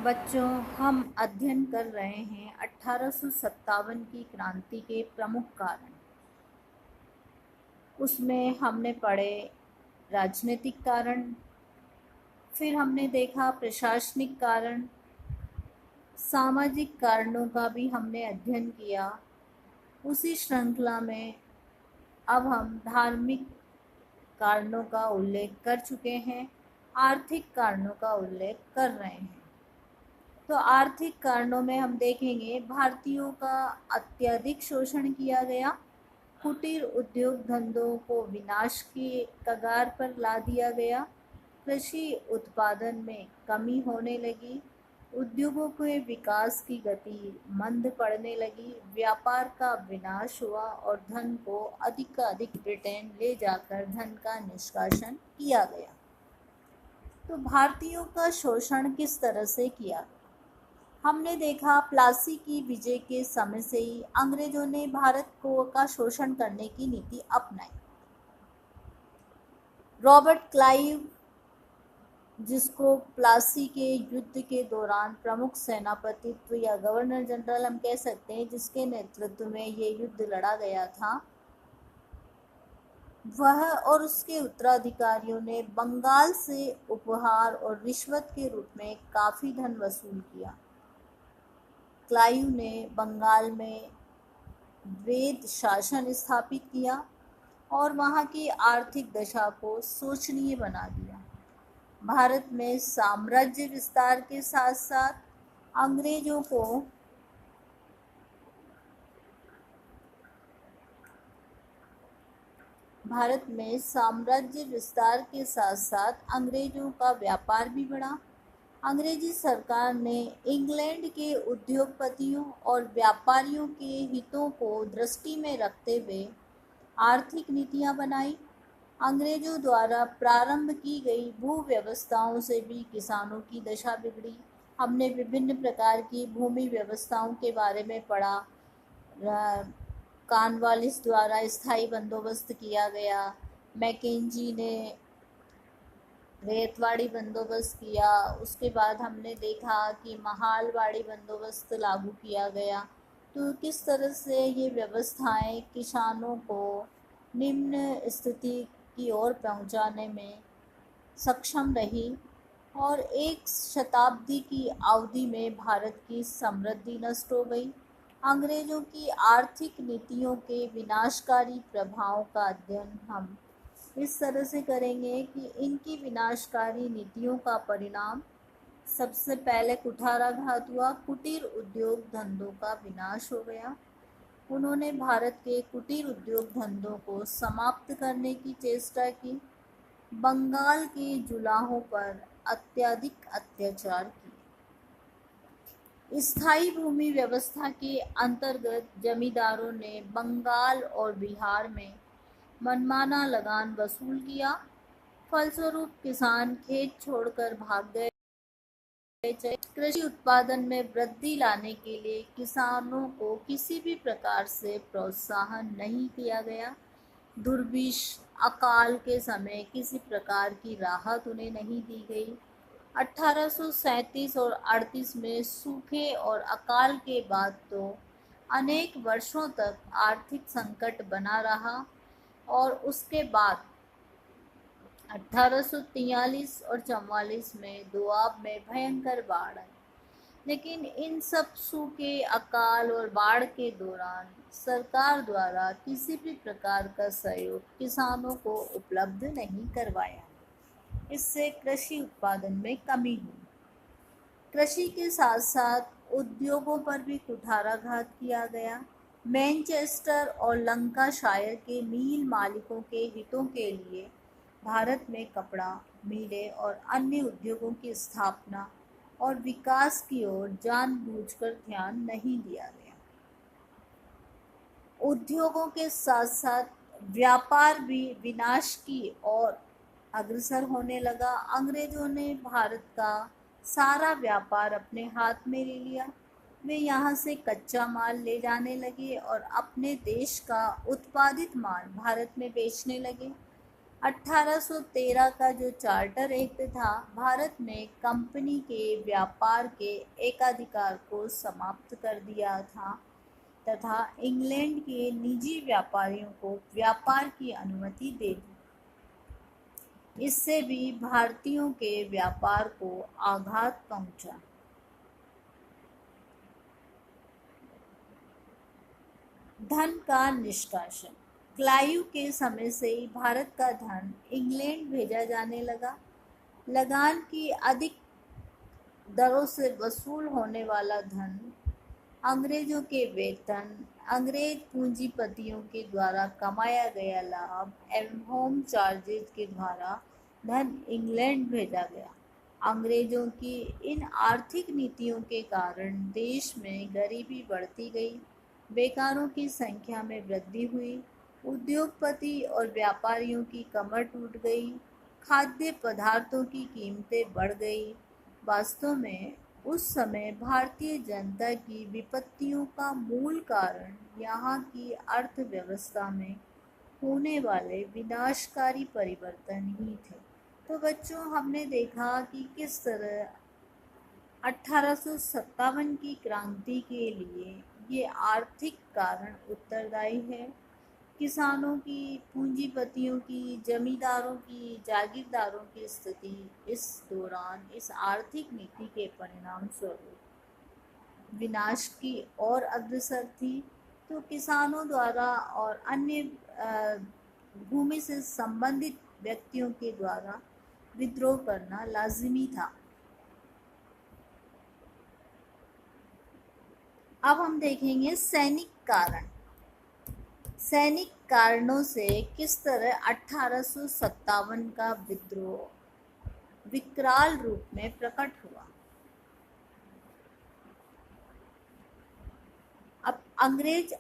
बच्चों, हम अध्ययन कर रहे हैं 1857 की क्रांति के प्रमुख कारण। उसमें हमने पढ़े राजनीतिक कारण, फिर हमने देखा प्रशासनिक कारण, सामाजिक कारणों का भी हमने अध्ययन किया। उसी श्रृंखला में अब हम धार्मिक कारणों का उल्लेख कर चुके हैं, आर्थिक कारणों का उल्लेख कर रहे हैं। तो आर्थिक कारणों में हम देखेंगे भारतीयों का अत्यधिक शोषण किया गया, कुटीर उद्योग धंधों को विनाश की कगार पर ला दिया गया, कृषि उत्पादन में कमी होने लगी, उद्योगों के विकास की गति मंद पड़ने लगी, व्यापार का विनाश हुआ और धन को अधिक ब्रिटेन ले जाकर धन का निष्कासन किया गया। तो भारतीयों का शोषण किस तरह से किया? हमने देखा प्लासी की विजय के समय से ही अंग्रेजों ने भारत को का शोषण करने की नीति अपनाई। रॉबर्ट क्लाइव, जिसको प्लासी के युद्ध के दौरान प्रमुख सेनापतित्व या गवर्नर जनरल हम कह सकते हैं, जिसके नेतृत्व में ये युद्ध लड़ा गया था, वह और उसके उत्तराधिकारियों ने बंगाल से उपहार और रिश्वत के रूप में काफी धन वसूल किया। क्लाइव ने बंगाल में वैध शासन स्थापित किया और वहाँ की आर्थिक दशा को शोचनीय बना दिया। भारत में साम्राज्य विस्तार के साथ साथ अंग्रेजों का व्यापार भी बढ़ा। अंग्रेजी सरकार ने इंग्लैंड के उद्योगपतियों और व्यापारियों के हितों को दृष्टि में रखते हुए आर्थिक नीतियां बनाई। अंग्रेजों द्वारा प्रारंभ की गई भू व्यवस्थाओं से भी किसानों की दशा बिगड़ी। हमने विभिन्न प्रकार की भूमि व्यवस्थाओं के बारे में पढ़ा। कॉर्नवालिस द्वारा स्थायी बंदोबस्त किया गया, मैकेंजी ने रेतवाड़ी बंदोबस्त किया, उसके बाद हमने देखा कि महालवाड़ी बंदोबस्त लागू किया गया। तो किस तरह से ये व्यवस्थाएं किसानों को निम्न स्थिति की ओर पहुंचाने में सक्षम रही और एक शताब्दी की अवधि में भारत की समृद्धि नष्ट हो गई। अंग्रेजों की आर्थिक नीतियों के विनाशकारी प्रभाव का अध्ययन हम इस तरह से करेंगे कि इनकी विनाशकारी नीतियों का परिणाम सबसे पहले कुठाराघात हुआ, कुटीर उद्योग धंधों का विनाश हो गया। उन्होंने भारत के कुटीर उद्योग धंधों को समाप्त करने की चेष्टा की, बंगाल के जुलाहों पर अत्यधिक अत्याचार किए। स्थायी भूमि व्यवस्था के अंतर्गत जमींदारों ने बंगाल और बिहार में मनमाना लगान वसूल किया। फलस्वरूप किसान खेत छोड़कर भाग गए। कृषि उत्पादन में वृद्धि लाने के लिए किसानों को किसी भी प्रकार से प्रोत्साहन नहीं किया गया। दुर्भिक्ष, अकाल के समय किसी प्रकार की राहत उन्हें नहीं दी गई। 1837 और 38 में सूखे और अकाल के बाद तो अनेक वर्षों तक आर्थिक संकट बना रहा और उसके बाद 1843 और 44 में दोआब में भयंकर बाढ़ आई। लेकिन इन सब सूखे, अकाल और बाढ़ के दौरान सरकार द्वारा किसी भी प्रकार का सहयोग किसानों को उपलब्ध नहीं करवाया। इससे कृषि उत्पादन में कमी हुई। कृषि के साथ साथ उद्योगों पर भी कुठाराघात किया गया। मैनचेस्टर और लंकाशायर के मील मालिकों के हितों के लिए भारत में कपड़ा मिलें और अन्य उद्योगों की स्थापना और विकास की ओर जानबूझकर ध्यान नहीं दिया गया। उद्योगों के साथ साथ व्यापार भी विनाश की ओर अग्रसर होने लगा। अंग्रेजों ने भारत का सारा व्यापार अपने हाथ में ले लिया। वे यहाँ से कच्चा माल ले जाने लगे और अपने देश का उत्पादित माल भारत में बेचने लगे। 1813 का जो चार्टर एक्ट था, भारत में कंपनी के व्यापार के एकाधिकार को समाप्त कर दिया था तथा इंग्लैंड के निजी व्यापारियों को व्यापार की अनुमति दे दी। इससे भी भारतीयों के व्यापार को आघात पहुंचा। धन का निष्कासन। क्लाइव के समय से ही भारत का धन इंग्लैंड भेजा जाने लगा। लगान की अधिक दरों से वसूल होने वाला धन, अंग्रेजों के वेतन, अंग्रेज पूंजीपतियों के द्वारा कमाया गया लाभ एवं होम चार्जेज के द्वारा धन इंग्लैंड भेजा गया। अंग्रेजों की इन आर्थिक नीतियों के कारण देश में गरीबी बढ़ती गई, बेकारों की संख्या में वृद्धि हुई, उद्योगपति और व्यापारियों की कमर टूट गई, खाद्य पदार्थों की कीमतें बढ़ गई। वास्तव में उस समय भारतीय जनता की विपत्तियों का मूल कारण यहाँ की अर्थव्यवस्था में होने वाले विनाशकारी परिवर्तन ही थे। तो बच्चों, हमने देखा कि किस तरह 1857 की क्रांति के लिए ये आर्थिक कारण उत्तरदायी है। किसानों की, पूंजीपतियों की, जमींदारों की, जागीरदारों की स्थिति इस दौरान इस आर्थिक नीति के परिणाम स्वरूप विनाश की ओर अग्रसर थी। तो किसानों द्वारा और अन्य भूमि से संबंधित व्यक्तियों के द्वारा विद्रोह करना लाजिमी था। अब हम देखेंगे सैनिक कारण। सैनिक कारणों से किस तरह 1857 का विद्रोह विकराल रूप में प्रकट हुआ। अब अंग्रेज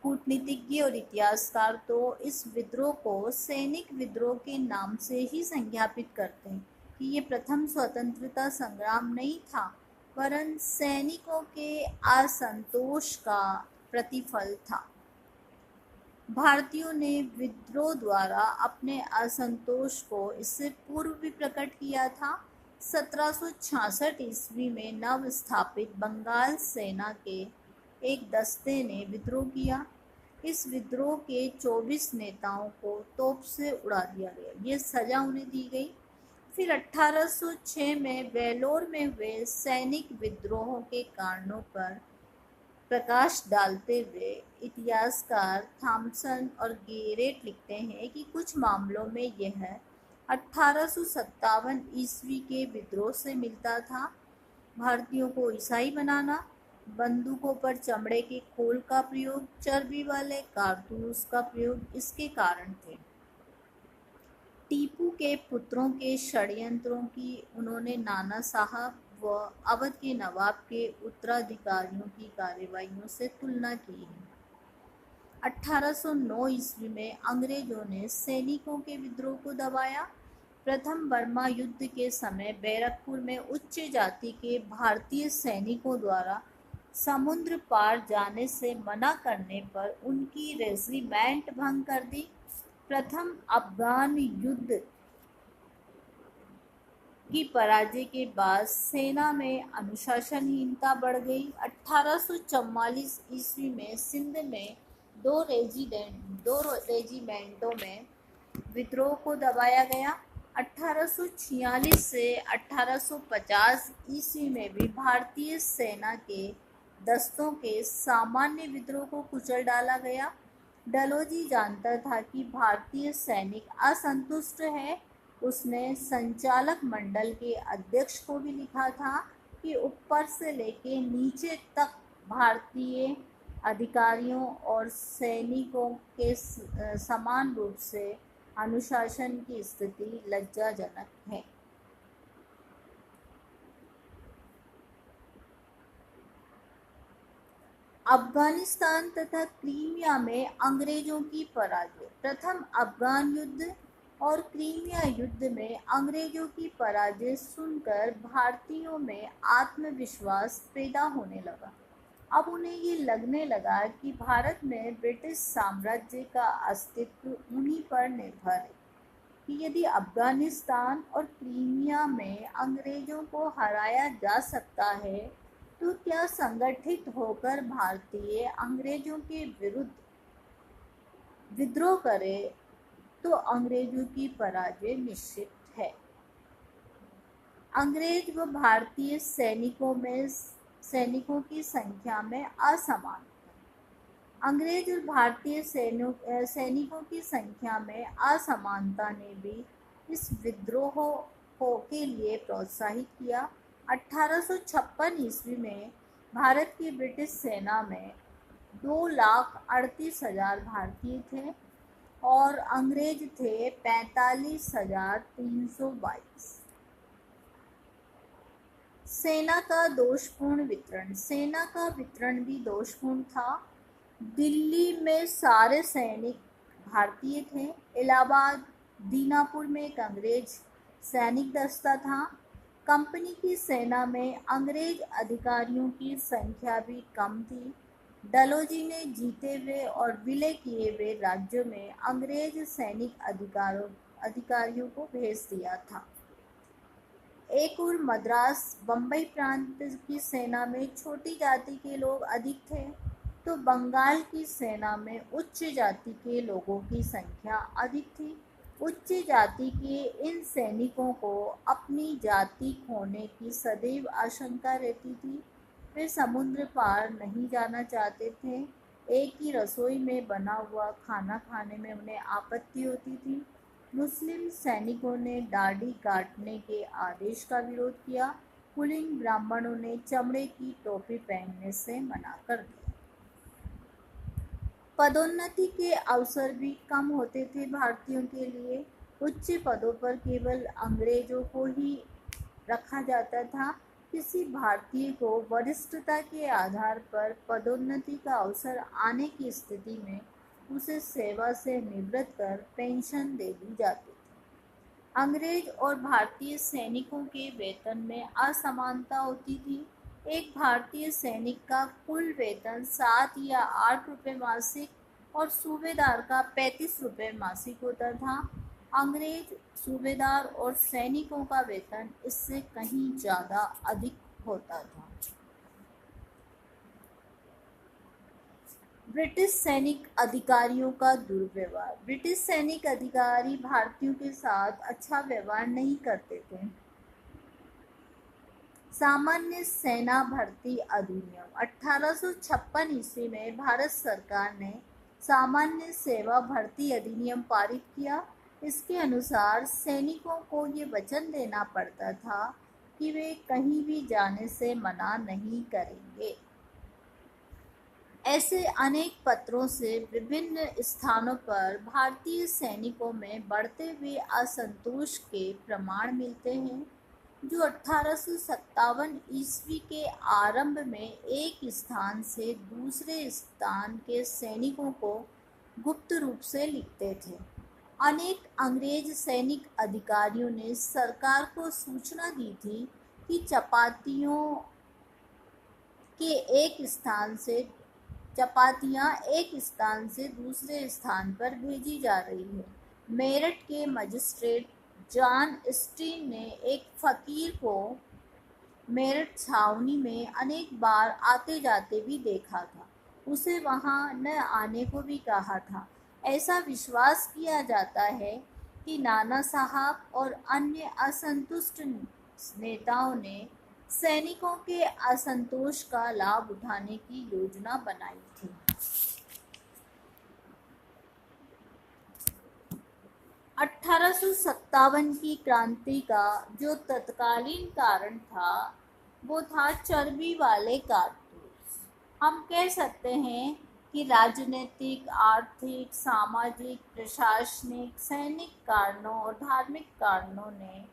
कूटनीतिज्ञ और इतिहासकार तो इस विद्रोह को सैनिक विद्रोह के नाम से ही संज्ञापित करते हैं कि ये प्रथम स्वतंत्रता संग्राम नहीं था, वरन सैनिकों के असंतोष का प्रतिफल था। भारतीयों ने विद्रोह द्वारा अपने असंतोष को इससे पूर्व भी प्रकट किया था। 1766 ईस्वी में नव स्थापित बंगाल सेना के एक दस्ते ने विद्रोह किया। इस विद्रोह के 24 नेताओं को तोप से उड़ा दिया गया, ये सजा उन्हें दी गई। फिर 1806 में वेलोर में हुए सैनिक विद्रोहों के कारणों पर प्रकाश डालते हुए इतिहासकार थॉमसन और गेरेट लिखते हैं कि कुछ मामलों में यह 1857 ईस्वी के विद्रोह से मिलता था। भारतीयों को ईसाई बनाना, बंदूकों पर चमड़े के खोल का प्रयोग, चर्बी वाले कारतूस का प्रयोग इसके कारण थे। टीपू के पुत्रों के षड्यंत्रों की उन्होंने नाना साहब व अवध के नवाब के उत्तराधिकारियों की कार्यवाहियों से तुलना की है। 1809 ईस्वी में अंग्रेजों ने सैनिकों के विद्रोह को दबाया। प्रथम बर्मा युद्ध के समय बैरकपुर में उच्च जाति के भारतीय सैनिकों द्वारा समुद्र पार जाने से मना करने पर उनकी रेजिमेंट भंग कर दी। प्रथम अफगान युद्ध की पराजय के बाद सेना में अनुशासनहीनता बढ़ गई। 1844 ईस्वी में सिंध में दो रेजिमेंटों में विद्रोह को दबाया गया। 1846 से 1850 ईस्वी में भी भारतीय सेना के दस्तों के सामान्य विद्रोह को कुचल डाला गया। डलहौजी जानता था कि भारतीय सैनिक असंतुष्ट है। उसने संचालक मंडल के अध्यक्ष को भी लिखा था कि ऊपर से लेकर नीचे तक भारतीय अधिकारियों और सैनिकों के समान रूप से अनुशासन की स्थिति लज्जाजनक है। अफगानिस्तान तथा क्रीमिया में अंग्रेजों की पराजय। प्रथम अफगान युद्ध और क्रीमिया युद्ध में अंग्रेजों की पराजय सुनकर भारतीयों में आत्मविश्वास पैदा होने लगा। अब उन्हें ये लगने लगा कि भारत में ब्रिटिश साम्राज्य का अस्तित्व उन्हीं पर निर्भर है कि यदि अफगानिस्तान और क्रीमिया में अंग्रेजों को हराया जा सकता है तो क्या संगठित होकर भारतीय अंग्रेजों के विरुद्ध विद्रोह करे तो अंग्रेजों की पराजय निश्चित है। अंग्रेज व भारतीय सैनिकों की संख्या में असमान थे। अंग्रेज और भारतीय सैनिकों की संख्या में असमानता ने भी इस विद्रोह को के लिए प्रोत्साहित किया। 1856 ईस्वी में भारत की ब्रिटिश सेना में 2,38,000 भारतीय थे और अंग्रेज थे 45,322। सेना का दोषपूर्ण वितरण। सेना का वितरण भी दोषपूर्ण था। दिल्ली में सारे सैनिक भारतीय थे। इलाहाबाद, दीनापुर में एक अंग्रेज सैनिक दस्ता था। कंपनी की सेना में अंग्रेज अधिकारियों की संख्या भी कम थी। डलहौजी ने जीते हुए और विलय किए हुए राज्यों में अंग्रेज सैनिक अधिकारियों को भेज दिया था। एक और मद्रास बम्बई प्रांत की सेना में छोटी जाति के लोग अधिक थे तो बंगाल की सेना में उच्च जाति के लोगों की संख्या अधिक थी। उच्च जाति के इन सैनिकों को अपनी जाति खोने की सदैव आशंका रहती थी। वे समुद्र पार नहीं जाना चाहते थे। एक ही रसोई में बना हुआ खाना खाने में उन्हें आपत्ति होती थी। मुस्लिम सैनिकों ने दाढ़ी काटने के आदेश का विरोध किया। कुलीन ब्राह्मणों ने चमड़े की टोपी पहनने से मना कर दिया। पदोन्नति के अवसर भी कम होते थे भारतीयों के लिए। उच्च पदों पर केवल अंग्रेजों को ही रखा जाता था। किसी भारतीय को वरिष्ठता के आधार पर पदोन्नति का अवसर आने की स्थिति में उसे सेवा से निवृत्त कर पेंशन दे दी जाती थी। अंग्रेज और भारतीय सैनिकों के वेतन में असमानता होती थी। एक भारतीय सैनिक का कुल वेतन 7 या 8 रुपये मासिक और सूबेदार का 35 रुपये मासिक होता था। अंग्रेज सूबेदार और सैनिकों का वेतन इससे कहीं ज़्यादा अधिक होता था। ब्रिटिश सैनिक अधिकारियों का दुर्व्यवहार। ब्रिटिश सैनिक अधिकारी भारतीयों के साथ अच्छा व्यवहार नहीं करते थे। सामान्य सेना भर्ती अधिनियम 1856 ईस्वी में भारत सरकार ने सामान्य सेवा भर्ती अधिनियम पारित किया। इसके अनुसार सैनिकों को ये वचन देना पड़ता था कि वे कहीं भी जाने से मना नहीं करेंगे। ऐसे अनेक पत्रों से विभिन्न स्थानों पर भारतीय सैनिकों में बढ़ते हुए असंतोष के प्रमाण मिलते हैं, जो 1857 ईस्वी के आरंभ में एक स्थान से दूसरे स्थान के सैनिकों को गुप्त रूप से लिखते थे। अनेक अंग्रेज सैनिक अधिकारियों ने सरकार को सूचना दी थी कि चपातियां एक स्थान से दूसरे स्थान पर भेजी जा रही है। मेरठ के मजिस्ट्रेट जॉन स्टीन ने एक फकीर को मेरठ छावनी में अनेक बार आते जाते भी देखा था। उसे वहां न आने को भी कहा था। ऐसा विश्वास किया जाता है कि नाना साहब और अन्य असंतुष्ट नेताओं ने सैनिकों के असंतोष का लाभ उठाने की योजना बनाई थी। 1857 की क्रांति का जो तत्कालीन कारण था वो था चर्बी वाले कारतूस। हम कह सकते हैं कि राजनीतिक, आर्थिक, सामाजिक, प्रशासनिक, सैनिक कारणों और धार्मिक कारणों ने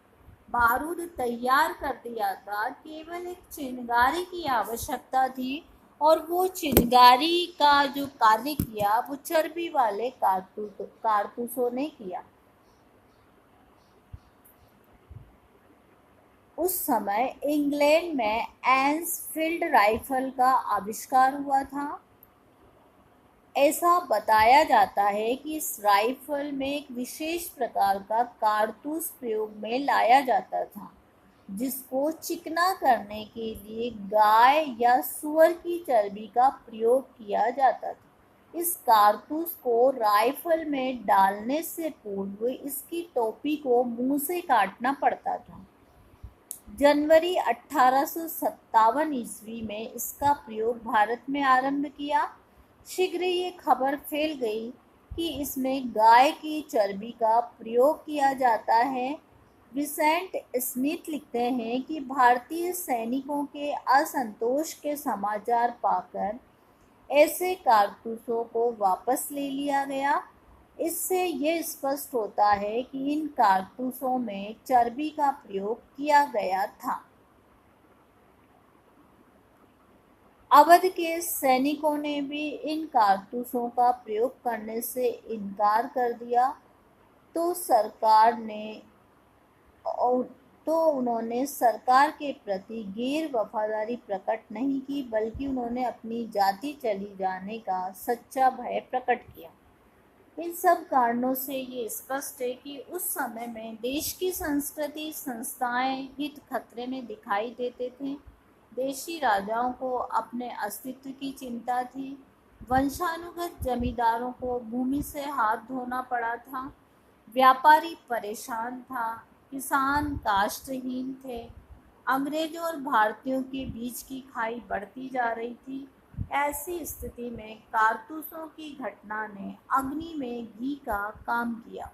बारूद तैयार कर दिया था। केवल एक चिनगारी की आवश्यकता थी और वो चिनगारी का जो कार्य किया वो चर्बी वाले कारतूसों ने किया। उस समय इंग्लैंड में एन्सफील्ड राइफल का आविष्कार हुआ था। ऐसा बताया जाता है कि इस राइफल में एक विशेष प्रकार का कारतूस प्रयोग में लाया जाता था, जिसको चिकना करने के लिए गाय या सूअर की चर्बी का प्रयोग किया जाता था। इस कारतूस को राइफल में डालने से पूर्व इसकी टोपी को मुंह से काटना पड़ता था। जनवरी 1857 ईस्वी में इसका प्रयोग भारत में आरंभ किया। शीघ्र ये खबर फैल गई कि इसमें गाय की चर्बी का प्रयोग किया जाता है। विसेंट स्मिथ लिखते हैं कि भारतीय सैनिकों के असंतोष के समाचार पाकर ऐसे कारतूसों को वापस ले लिया गया। इससे ये स्पष्ट होता है कि इन कारतूसों में चर्बी का प्रयोग किया गया था। अवध के सैनिकों ने भी इन कारतूसों का प्रयोग करने से इनकार कर दिया, तो उन्होंने सरकार के प्रति गैर वफादारी प्रकट नहीं की, बल्कि उन्होंने अपनी जाति चली जाने का सच्चा भय प्रकट किया। इन सब कारणों से ये स्पष्ट है कि उस समय में देश की संस्कृति संस्थाएं हित खतरे में दिखाई देते थे। देशी राजाओं को अपने अस्तित्व की चिंता थी। वंशानुगत जमींदारों को भूमि से हाथ धोना पड़ा था। व्यापारी परेशान था। किसान काष्ठहीन थे। अंग्रेजों और भारतीयों के बीच की खाई बढ़ती जा रही थी। ऐसी स्थिति में कारतूसों की घटना ने अग्नि में घी का काम किया।